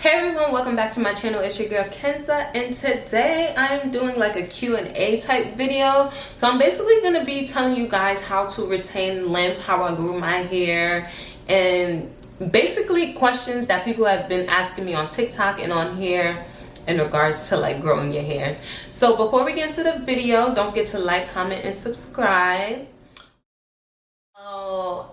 Hey everyone, welcome back to my channel. It's your girl Kenza, and today I'm doing like a Q&A type video. So I'm basically going to be telling you guys how to retain length, how I grew my hair, and basically questions that people have been asking me on TikTok and on here in regards to like growing your hair. So before we get into the video, don't forget to like, comment, and subscribe.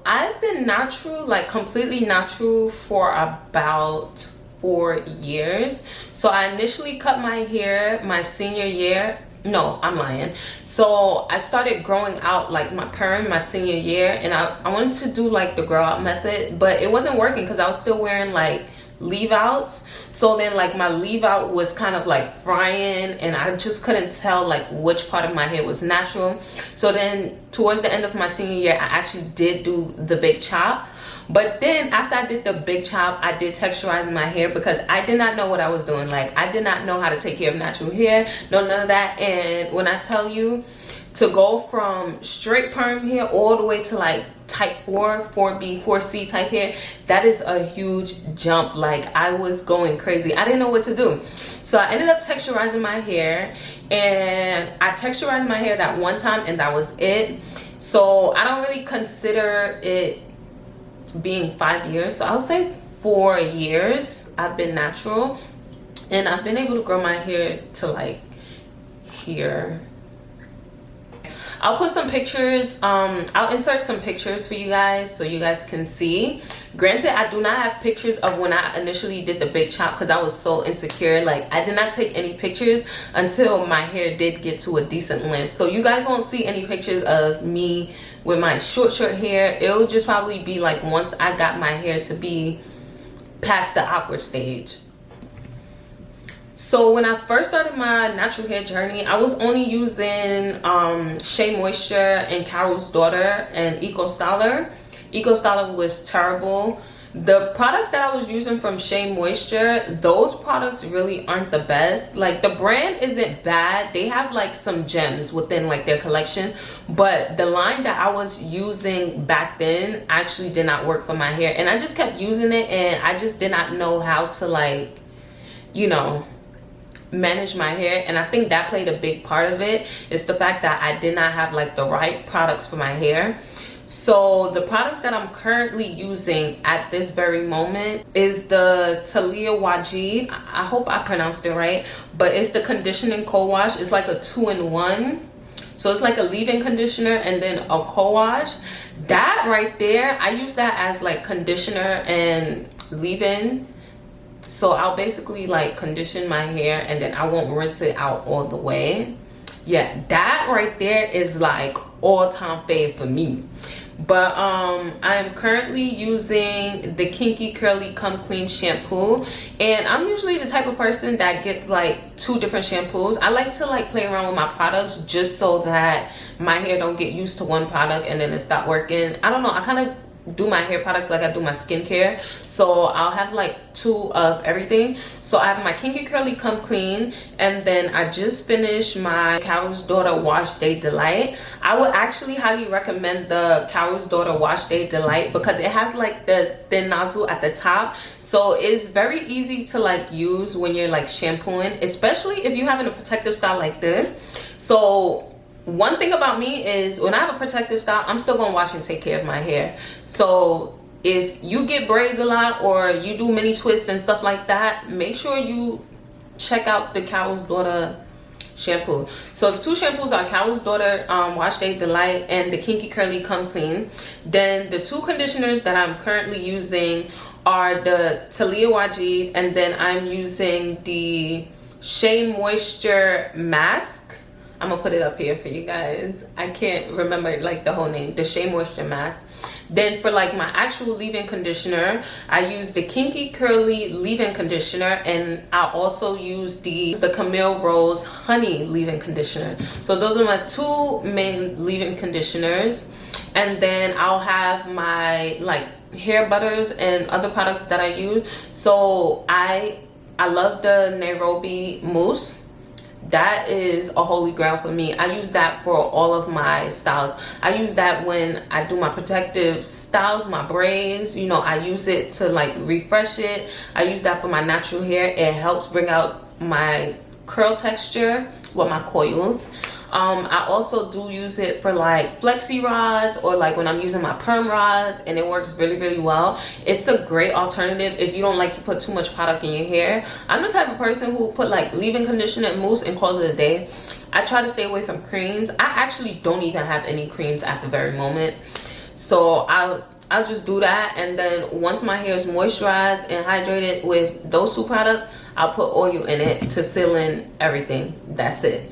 I've been natural, like completely natural, for about 4 years. So I initially cut my hair my senior year. No, I'm lying. So I started growing out like my perm my senior year, and I wanted to do like the grow out method, but it wasn't working because I was still wearing like leave outs. So then like my leave out was kind of like frying, and I just couldn't tell like which part of my hair was natural. So then towards the end of my senior year, I actually did do the big chop. But then after I did the big chop, I did texturize my hair because I did not know what I was doing. Like I did not know how to take care of natural hair, none of that. And when I tell you to go from straight perm hair all the way to like type 4, 4B, 4C type hair, that is a huge jump. Like I was going crazy. I didn't know what to do. So I ended up texturizing my hair, and I texturized my hair that one time and that was it. So I don't really consider it being 5 years. So I'll say 4 years I've been natural, and I've been able to grow my hair to like here. I'll put some pictures, I'll insert some pictures for you guys so you guys can see. Granted, I do not have pictures of when I initially did the big chop because I was so insecure. Like I did not take any pictures until my hair did get to a decent length. So you guys won't see any pictures of me with my short hair. It'll just probably be like once I got my hair to be past the awkward stage. So when I first started my natural hair journey, I was only using Shea Moisture and Carol's Daughter and Eco Styler. Eco Styler was terrible. The products that I was using from Shea Moisture, those products really aren't the best. Like the brand isn't bad. They have like some gems within like their collection, but the line that I was using back then actually did not work for my hair. And I just kept using it, and I just did not know how to like, you know, manage my hair. And I think that played a big part of it. It's the fact that I did not have like the right products for my hair. So the products that I'm currently using at this very moment is the Talia Wajid. I hope I pronounced it right, but it's the conditioning co-wash. It's like a 2-in-1. So it's like a leave-in conditioner and then a co-wash. That right there, I use that as like conditioner and leave-in. So I'll basically like condition my hair, and then I won't rinse it out all the way. Yeah, that right there is like all-time fave for me. But I am currently using the Kinky Curly Come Clean shampoo, and I'm usually the type of person that gets like 2 different shampoos. I like to like play around with my products just so that my hair don't get used to one product and then it stop working. I don't know, I kind of do my hair products like I do my skincare, so I'll have like 2 of everything. So I have my Kinky Curly Come Clean, and then I just finished my Carol's Daughter Wash Day Delight. I would actually highly recommend the Carol's Daughter Wash Day Delight because it has like the thin nozzle at the top, so it's very easy to like use when you're like shampooing, especially if you're having a protective style like this. So one thing about me is when I have a protective style, I'm still gonna wash and take care of my hair. So if you get braids a lot or you do mini twists and stuff like that, make sure you check out the Carol's Daughter shampoo. So the 2 shampoos are Carol's Daughter Wash Day Delight and the Kinky Curly Come Clean. Then the 2 conditioners that I'm currently using are the Talia Wajid, and then I'm using the Shea Moisture Mask. I'm gonna put it up here for you guys. I can't remember like the whole name. The Shea Moisture Mask. Then for like my actual leave-in conditioner, I use the Kinky Curly leave-in conditioner, and I also use the Camille Rose Honey leave-in conditioner. So those are my 2 main leave-in conditioners. And then I'll have my like hair butters and other products that I use. So I love the Nairobi Mousse. that is a holy grail for me. I use that for all of my styles. I use that when I do my protective styles, my braids, you know, I use it to like refresh it. I use that for my natural hair. It helps bring out my curl texture with my coils. I also do use it for like flexi rods, or like when I'm using my perm rods, and it works really, really well. It's a great alternative if you don't like to put too much product in your hair. I'm the type of person who will put like leave-in conditioner and mousse and call it a day. I try to stay away from creams. I actually don't even have any creams at the very moment, so I'll just do that. And then once my hair is moisturized and hydrated with those two products, I'll put oil in it to seal in everything. That's it.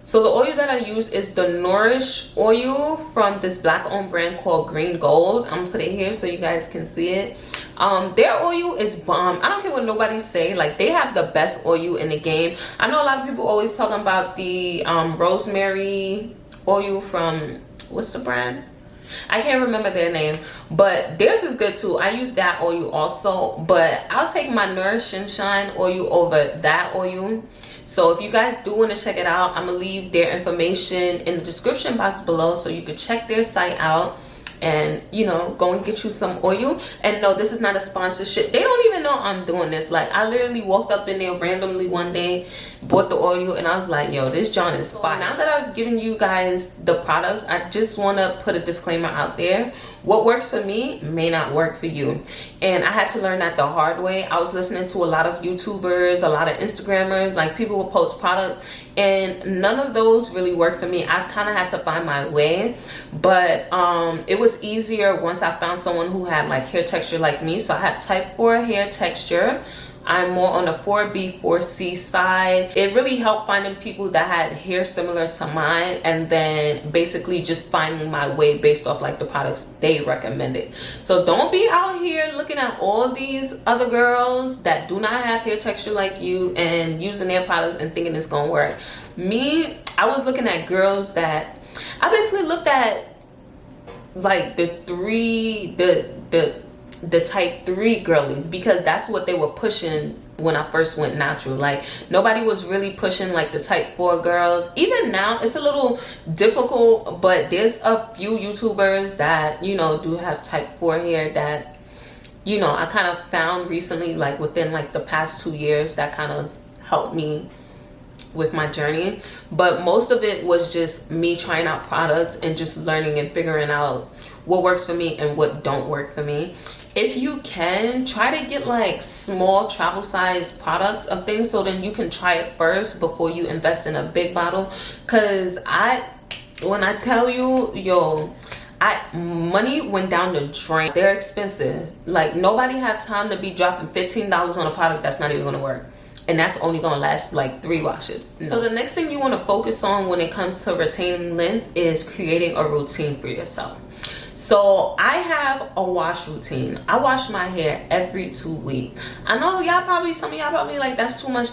So the oil that I use is the Nourish oil from this black owned brand called Green Gold. I'm gonna put it here so you guys can see it. Their oil is bomb. I don't care what nobody say, like they have the best oil in the game. I know a lot of people always talking about the rosemary oil from, what's the brand? I can't remember their name, but theirs is good too. I use that oil also, but I'll take my Nourish and Shine oil over that oil. So if you guys do want to check it out, I'm gonna leave their information in the description box below so you could check their site out and, you know, go and get you some oil. And no, this is not a sponsorship. They don't even know I'm doing this. Like, I literally walked up in there randomly one day, bought the oil, and I was like, yo, this John is fire. Now that I've given you guys the products, I just want to put a disclaimer out there. What works for me may not work for you. And I had to learn that the hard way. I was listening to a lot of YouTubers, a lot of Instagrammers, like people will post products, and none of those really worked for me. I kind of had to find my way, but it was easier once I found someone who had like hair texture like me. So I had type 4 hair texture. I'm more on the 4B, 4C side. It really helped finding people that had hair similar to mine, and then basically just finding my way based off like the products they recommended. So don't be out here looking at all these other girls that do not have hair texture like you and using their products and thinking it's gonna work. Me, I was looking at girls that I basically looked at like the type 3 girlies, because that's what they were pushing when I first went natural. Like nobody was really pushing like the type 4 girls. Even now it's a little difficult, but there's a few YouTubers that, you know, do have type 4 hair that, you know, I kind of found recently, like within like the past 2 years, that kind of helped me with my journey. But most of it was just me trying out products and just learning and figuring out what works for me and what don't work for me. If you can, try to get like small travel size products of things, so then you can try it first before you invest in a big bottle. Because when I tell you, yo, money went down the drain. They're expensive. Like nobody had time to be dropping $15 on a product that's not even gonna work, and that's only gonna last like 3 washes. No. So the next thing you want to focus on when it comes to retaining length is creating a routine for yourself. So I have a wash routine. I wash my hair every 2 weeks. I know some of y'all probably like, that's too much,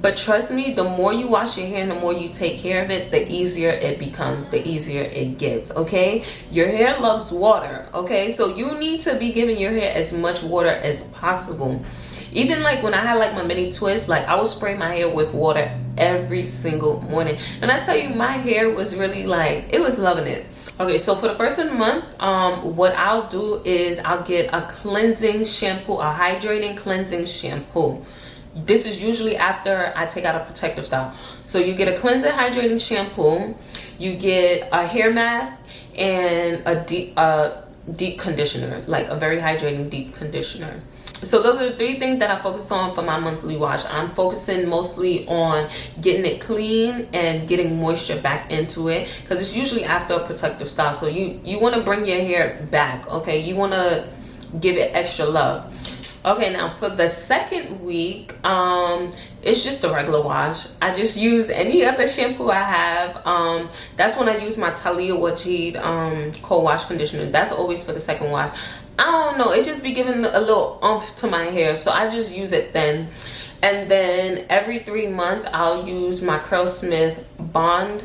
but trust me, the more you wash your hair and the more you take care of it, the easier it becomes, the easier it gets. Okay, your hair loves water. Okay, so you need to be giving your hair as much water as possible. Even like when I had like my mini twist, like I would spray my hair with water every single morning, and I tell you, my hair was really like, it was loving it. Okay, so for the first of the month, what I'll do is I'll get a cleansing shampoo, a hydrating cleansing shampoo. This is usually after I take out a protective style. So you get a cleansing hydrating shampoo, you get a hair mask, and a deep conditioner, like a very hydrating deep conditioner. So those are the 3 things that I focus on for my monthly wash. I'm focusing mostly on getting it clean and getting moisture back into it, because it's usually after a protective style. So you want to bring your hair back, okay? You want to give it extra love. Okay, now for the second week, it's just a regular wash. I just use any other shampoo I have. That's when I use my Talia Wajid cold wash conditioner. That's always for the second wash. I don't know, it just be giving a little oomph to my hair, so I just use it then. And then every 3 months, I'll use my Curlsmith Bond.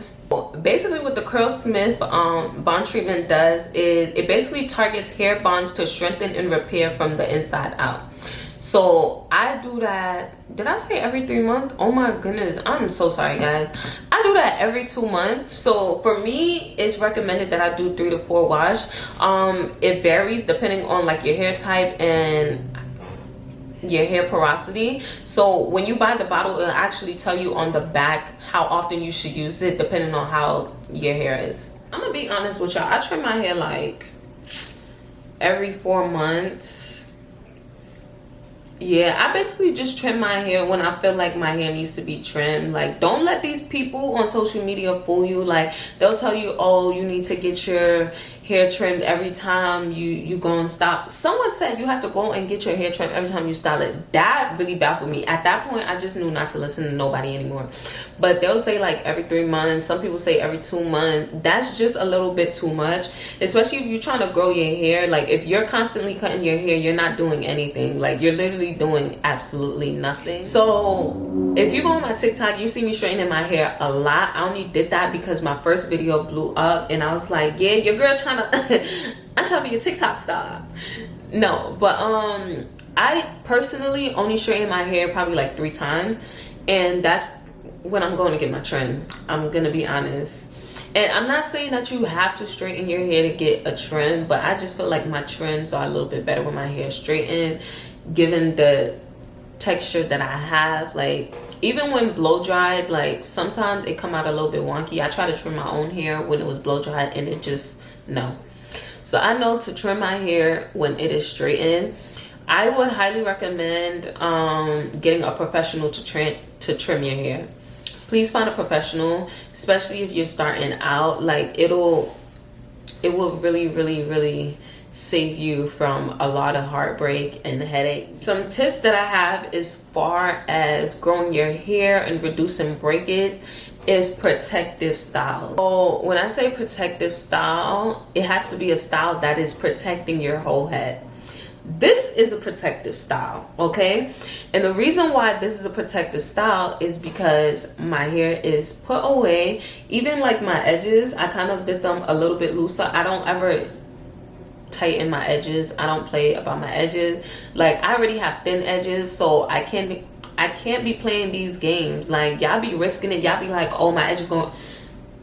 Basically what the Curlsmith bond treatment does is it basically targets hair bonds to strengthen and repair from the inside out. So I do that. Did I say every 3 months? Oh my goodness, I'm so sorry, guys. I do that every 2 months. So for me, it's recommended that I do 3 to 4 wash. It varies depending on like your hair type and your hair porosity. So when you buy the bottle, it'll actually tell you on the back how often you should use it depending on how your hair is. I'm gonna be honest with y'all, I trim my hair like every 4 months. Yeah, I basically just trim my hair when I feel like my hair needs to be trimmed. Like, don't let these people on social media fool you. Like, they'll tell you, oh, you need to get your hair trimmed every time you go and stop. Someone said you have to go and get your hair trimmed every time you style it. That really baffled me. At that point, I just knew not to listen to nobody anymore. But they'll say like every 3 months. Some people say every 2 months. That's just a little bit too much, especially if you're trying to grow your hair. Like, if you're constantly cutting your hair, you're not doing anything. Like, you're literally doing absolutely nothing. So if you go on my TikTok, you see me straightening my hair a lot. I only did that because my first video blew up and I was like, yeah, your girl trying to I'm trying to be a TikTok star. No, but I personally only straighten my hair probably like 3 times, and that's when I'm going to get my trim. I'm gonna be honest. And I'm not saying that you have to straighten your hair to get a trim, but I just feel like my trims are a little bit better with my hair straightened, given the texture that I have. Like, even when blow dried, like sometimes it come out a little bit wonky. I try to trim my own hair when it was blow dried and it just, no. So I know to trim my hair when it is straightened. I would highly recommend getting a professional to trim your hair. Please find a professional, especially if you're starting out. Like, it will really save you from a lot of heartbreak and headache. Some tips that I have as far as growing your hair and reducing breakage is protective style. So when I say protective style, it has to be a style that is protecting your whole head. This is a protective style, okay? And the reason why this is a protective style is because my hair is put away. Even like my edges, I kind of did them a little bit looser. I don't ever tighten my edges. I don't play about my edges. Like, I already have thin edges, so I can't be playing these games. Like, y'all be risking it. Y'all be like, oh, my edges going.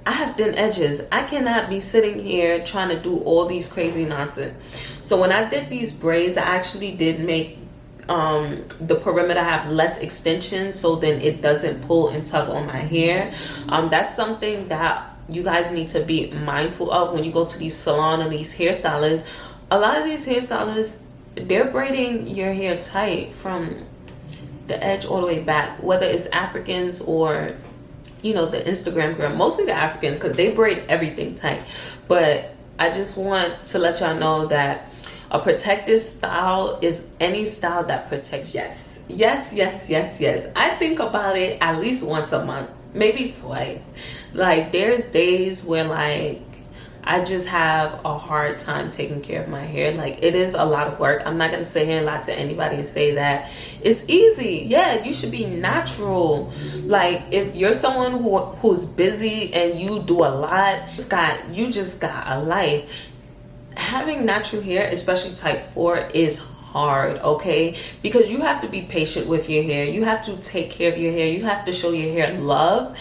I have thin edges. I cannot be sitting here trying to do all these crazy nonsense. So when I did these braids, I actually did make the perimeter have less extensions, so then it doesn't pull and tug on my hair. That's something that you guys need to be mindful of when you go to these salon and these hairstylists. A lot of these hairstylists, they're braiding your hair tight from the edge all the way back, whether it's Africans or, you know, the Instagram girl, mostly the Africans, because they braid everything tight. But I just want to let y'all know that a protective style is any style that protects. Yes. I think about it at least once a month, maybe twice. Like, there's days where like I just have a hard time taking care of my hair. Like, it is a lot of work. I'm not gonna sit here and lie to anybody and say that it's easy. Yeah, you should be natural. Like, if you're someone who's busy and you do a lot, you just got a life. Having natural hair, especially type 4, is hard, okay? Because you have to be patient with your hair. You have to take care of your hair. You have to show your hair love.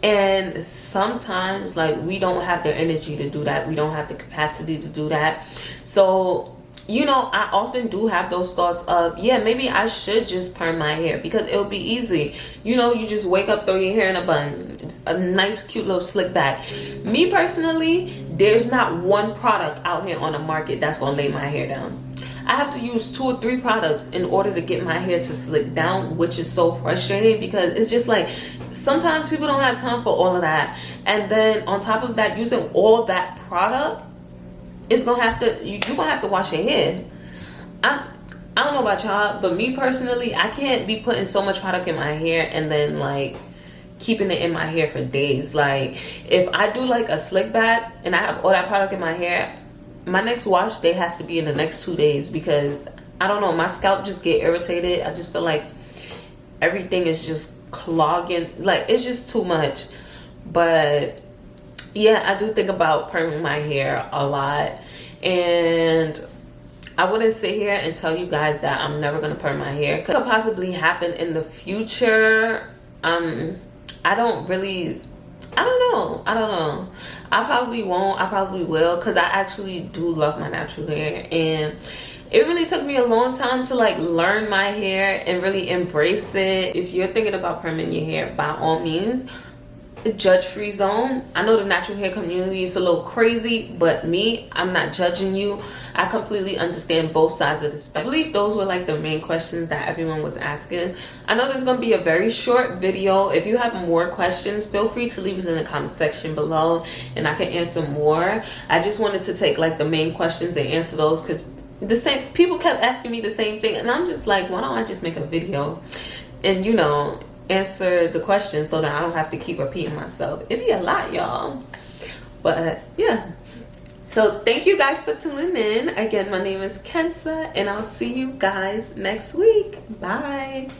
And sometimes, like, we don't have the energy to do that. We don't have the capacity to do that. So, you know, I often do have those thoughts of, yeah, maybe I should just perm my hair because it'll be easy. You know, you just wake up, throw your hair in a bun, a nice, cute little slick back. Me personally, there's not one product out here on the market that's gonna lay my hair down. I have to use 2 or 3 products in order to get my hair to slick down, which is so frustrating because it's just like, sometimes people don't have time for all of that. And then on top of that, using all that product, it's gonna have to, you're gonna have to wash your hair. I don't know about y'all, but me personally, I can't be putting so much product in my hair and then like keeping it in my hair for days. Like, if I do like a slick back and I have all that product in my hair, my next wash day has to be in the next 2 days because I don't know, my scalp just get irritated. I just feel like everything is just clogging. Like, it's just too much. But yeah, I do think about perming my hair a lot, and I wouldn't sit here and tell you guys that I'm never gonna perm my hair. It could possibly happen in the future. I don't know. I probably won't. I probably will, because I actually do love my natural hair, and it really took me a long time to like learn my hair and really embrace it. If you're thinking about perming your hair, by all means, judge-free zone. I know the natural hair community is a little crazy, but me, I'm not judging you. I completely understand both sides of the spectrum. I believe those were like the main questions that everyone was asking. I know there's gonna be a very short video. If you have more questions, feel free to leave it in the comment section below and I can answer more. I just wanted to take like the main questions and answer those, because the same people kept asking me the same thing, and I'm just like, why don't I just make a video and, you know, answer the question so that I don't have to keep repeating myself. It'd be a lot, y'all. But yeah, so thank you guys for tuning in. Again, my name is Kensa, and I'll see you guys next week. Bye.